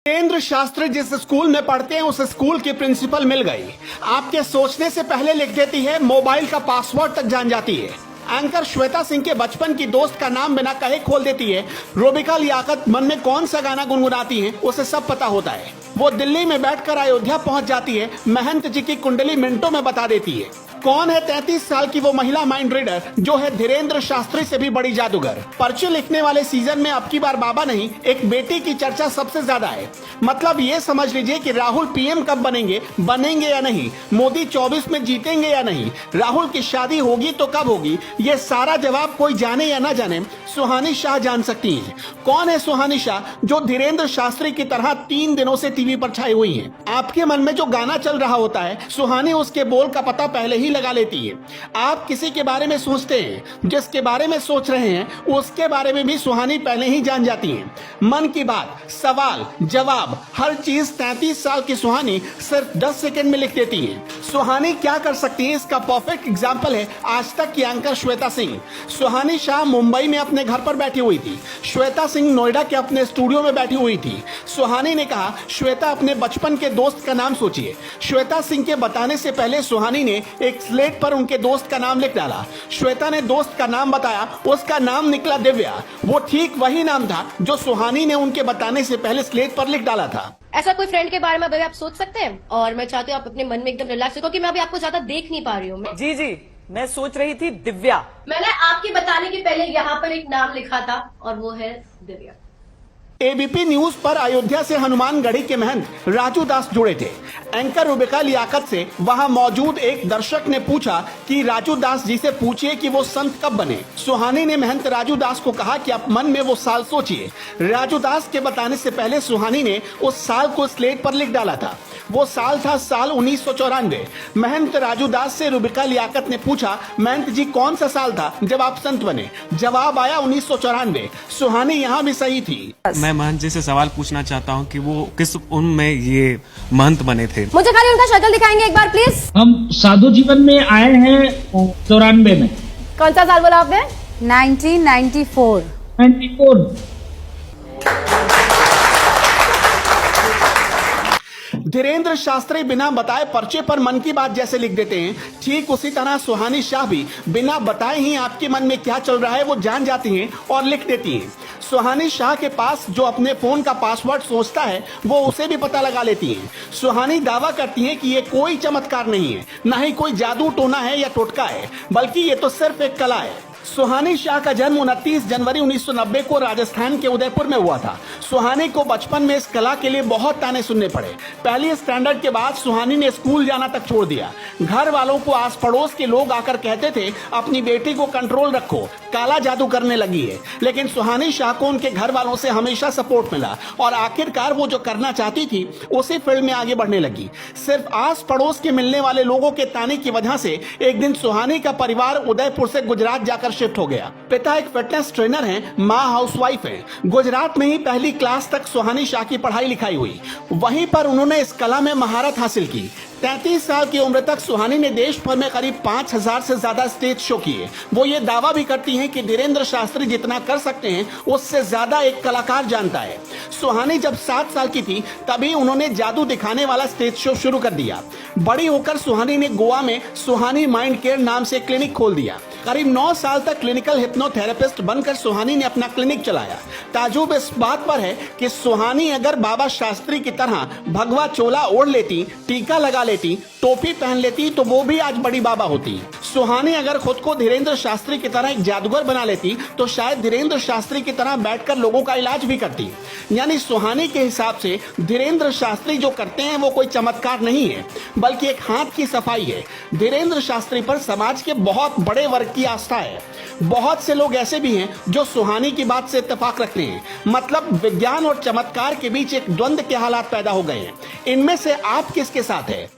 धीरेंद्र शास्त्री जिस स्कूल में पढ़ते हैं उस स्कूल की प्रिंसिपल मिल गई। आपके सोचने से पहले लिख देती है, मोबाइल का पासवर्ड तक जान जाती है। एंकर श्वेता सिंह के बचपन की दोस्त का नाम बिना कहे खोल देती है। रूबिका लियाकत मन में कौन सा गाना गुनगुनाती है उसे सब पता होता है। वो दिल्ली में बैठकर अयोध्या पहुंच जाती है। महंत जी की कुंडली मिनटों में बता देती है। कौन है 33 साल की वो महिला माइंड रीडर जो है धीरेंद्र शास्त्री से भी बड़ी जादूगर। पर्चे लिखने वाले सीजन में अब की बार बाबा नहीं, एक बेटी की चर्चा सबसे ज्यादा है। मतलब ये समझ लीजिए कि राहुल पीएम कब बनेंगे या नहीं, मोदी 24 में जीतेंगे या नहीं, राहुल की शादी होगी तो कब होगी, ये सारा जवाब कोई जाने या ना जाने सुहानी शाह जान सकती है। कौन है सुहानी शाह जो धीरेंद्र शास्त्री की तरह 3 दिनों से टीवी पर छाई हुई है। आपके मन में जो गाना चल रहा होता है सुहानी उसके बोल का पता पहले ही लगा लेती है। आप किसी के बारे में सोचते हैं, जिसके बारे में सोच रहे हैं उसके बारे में भी सुहानी पहले ही जान जाती हैं। मन की बात, सवाल, जवाब, हर चीज 33 साल की सुहानी सिर्फ 10 सेकंड में लिख देती है। सुहानी क्या कर सकती है इसका परफेक्ट एग्जाम्पल है आज तक की एंकर श्वेता सिंह। सुहानी शाह मुंबई में अपने घर पर बैठी हुई थी, श्वेता सिंह नोएडा के अपने स्टूडियो में बैठी हुई थी। सुहानी ने कहा, श्वेता अपने बचपन के दोस्त का नाम सोचिए। श्वेता सिंह के बताने से पहले सुहानी ने एक स्लेट पर उनके दोस्त का नाम लिख डाला। श्वेता ने दोस्त का नाम बताया, उसका नाम निकला दिव्या। वो ठीक वही नाम था जो सुहानी ने उनके बताने से पहले स्लेट पर लिख डाला था। ऐसा कोई फ्रेंड के बारे में अभी आप सोच सकते हैं, और मैं चाहती हूँ आप अपने मन में एकदम रिलैक्स हो, क्योंकि मैं अभी आपको ज्यादा देख नहीं पा रही हूँ। जी मैं सोच रही थी दिव्या। मैंने आपके बताने के पहले यहाँ पर एक नाम लिखा था और वो है दिव्या। एबीपी न्यूज पर अयोध्या से हनुमानगढ़ी के महंत राजू दास जुड़े थे। एंकर रूबिका लियाकत से वहां मौजूद एक दर्शक ने पूछा कि राजू दास जी से पूछिए कि वो संत कब बने। सुहानी ने महंत राजू दास को कहा कि आप मन में वो साल सोचिए। राजू दास के बताने से पहले सुहानी ने उस साल को स्लेट पर लिख डाला था। वो साल था साल 1994। महंत राजू दास से रूबिका लियाकत ने पूछा, महंत जी कौन सा साल था जब आप संत बने? जवाब आया 1994। सुहानी यहाँ भी सही थी। मैं महंत जी से सवाल पूछना चाहता हूँ कि वो किस उम्र में ये महंत बने थे। मुझे खाली उनका शक्ल दिखाएंगे एक बार प्लीज। हम साधु जीवन में आए हैं 94 में। कौन सा साल बोला आपने? 1994। 94। धीरेंद्र शास्त्री बिना बताए पर्चे पर मन की बात जैसे लिख देते हैं, ठीक उसी तरह सुहानी शाह भी बिना बताए ही आपके मन में क्या चल रहा है वो जान जाती हैं और लिख देती हैं। सुहानी शाह के पास जो अपने फोन का पासवर्ड सोचता है वो उसे भी पता लगा लेती हैं। सुहानी दावा करती हैं कि ये कोई चमत्कार नहीं है, ना ही कोई जादू टोना है या टोटका है, बल्कि ये तो सिर्फ एक कला है। सुहानी शाह का जन्म 29 जनवरी 1990 को राजस्थान के उदयपुर में हुआ था। सुहानी को बचपन में इस कला के लिए बहुत ताने सुनने पड़े। पहली स्टैंडर्ड के बाद सुहानी ने स्कूल जाना तक छोड़ दिया। घर वालों को आस पड़ोस के लोग आकर कहते थे, अपनी बेटी को कंट्रोल रखो, काला जादू करने लगी है। लेकिन सुहानी शाह को उनके घर वालों से हमेशा सपोर्ट मिला और आखिरकार वो जो करना चाहती थी उसी फील्ड में आगे बढ़ने लगी। सिर्फ आस पड़ोस के मिलने वाले लोगों के ताने की वजह से एक दिन सुहानी का परिवार उदयपुर से गुजरात जाकर शिफ्ट हो गया। पिता एक फिटनेस ट्रेनर हैं, माँ हाउसवाइफ हैं। गुजरात में ही पहली क्लास तक सुहानी शाह की पढ़ाई लिखाई हुई। वहीं पर उन्होंने इस कला में महारत हासिल की। 33 साल की उम्र तक सुहानी ने देश भर में करीब 5000 से ज्यादा स्टेज शो किए। वो ये दावा भी करती हैं कि धीरेंद्र शास्त्री जितना कर सकते हैं उससे ज्यादा एक कलाकार जानता है। सुहानी जब 7 साल की थी तभी उन्होंने जादू दिखाने वाला स्टेज शो शुरू कर दिया। बड़ी होकर सुहानी ने गोवा में सुहानी माइंड केयर नाम से क्लिनिक खोल दिया। करीब 9 साल तक क्लिनिकल हिप्नोथेरेपिस्ट बनकर सुहानी ने अपना क्लिनिक चलाया। ताजुब इस बात पर है कि सुहानी अगर बाबा शास्त्री की तरह भगवा चोला ओढ़ लेती, टीका लगा लेती, टोपी पहन लेती तो वो भी आज बड़ी बाबा होती। सुहानी अगर खुद को धीरेंद्र शास्त्री की तरह एक जादूगर बना लेती तो शायद धीरेंद्र शास्त्री की तरह बैठकर लोगों का इलाज भी करती। यानी सुहानी के हिसाब से धीरेंद्र शास्त्री जो करते हैं वो कोई चमत्कार नहीं है, बल्कि एक हाथ की सफाई है। धीरेंद्र शास्त्री पर समाज के बहुत बड़े वर्ग की आस्था है। बहुत से लोग ऐसे भी हैं जो सुहानी की बात से इत्तेफाक रखते हैं। मतलब विज्ञान और चमत्कार के बीच एक द्वंद्व के हालात पैदा हो गए हैं। इनमें से आप किसके साथ है?